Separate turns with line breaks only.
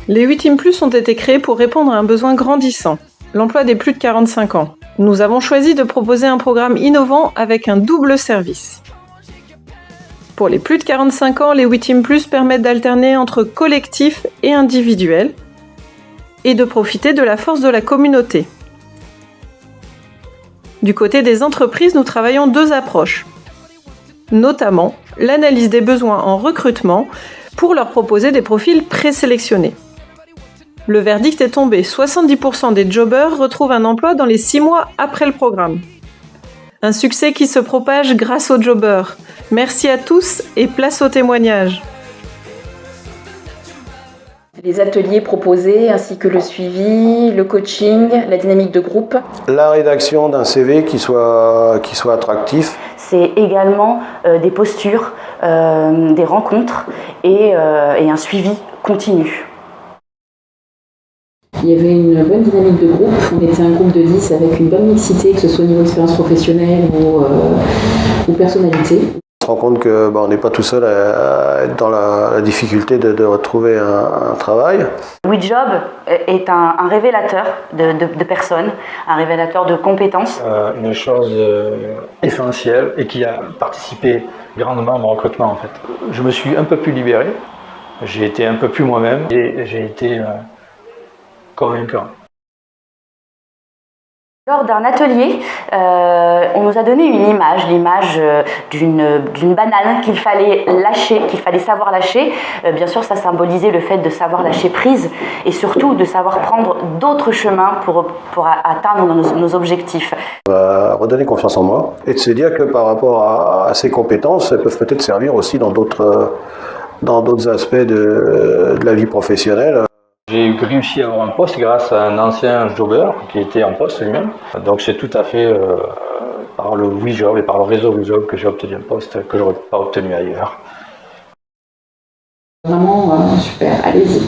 Les 8 Team Plus ont été créés pour répondre à un besoin grandissant, l'emploi des plus de 45 ans. Nous avons choisi de proposer un programme innovant avec un double service. Pour les plus de 45 ans, les 8 Team Plus permettent d'alterner entre collectif et individuel et de profiter de la force de la communauté. Du côté des entreprises, nous travaillons 2 approches, notamment l'analyse des besoins en recrutement pour leur proposer des profils présélectionnés. Le verdict est tombé, 70% des jobbers retrouvent un emploi dans les 6 mois après le programme. Un succès qui se propage grâce aux jobbers. Merci à tous et place au témoignage.
Les ateliers proposés ainsi que le suivi, le coaching, la dynamique de groupe.
La rédaction d'un CV qui soit attractif.
C'est également des postures, des rencontres et un suivi continu.
Il y avait une bonne dynamique de groupe. On était un groupe de 10 avec une bonne mixité, que ce soit au niveau expérience professionnelle ou personnalité.
On se rend compte qu'on n'est pas tout seul à être dans la difficulté de retrouver un travail.
WeJob est un révélateur de personnes, un révélateur de compétences.
Une chose essentielle et qui a participé grandement à mon recrutement en fait. Je me suis un peu plus libéré, j'ai été un peu plus moi-même et j'ai été convaincant.
Lors d'un atelier, on nous a donné une image, l'image d'une banane qu'il fallait lâcher, qu'il fallait savoir lâcher. Bien sûr, ça symbolisait le fait de savoir lâcher prise et surtout de savoir prendre d'autres chemins pour atteindre nos objectifs.
Redonner confiance en moi et de se dire que par rapport à ces compétences, elles peuvent peut-être servir aussi dans d'autres aspects de la vie professionnelle.
J'ai réussi à avoir un poste grâce à un ancien jobber qui était en poste lui-même. Donc c'est tout à fait par le WeJob et par le réseau WeJob que j'ai obtenu un poste que je n'aurais pas obtenu ailleurs.
Vraiment super, allez-y.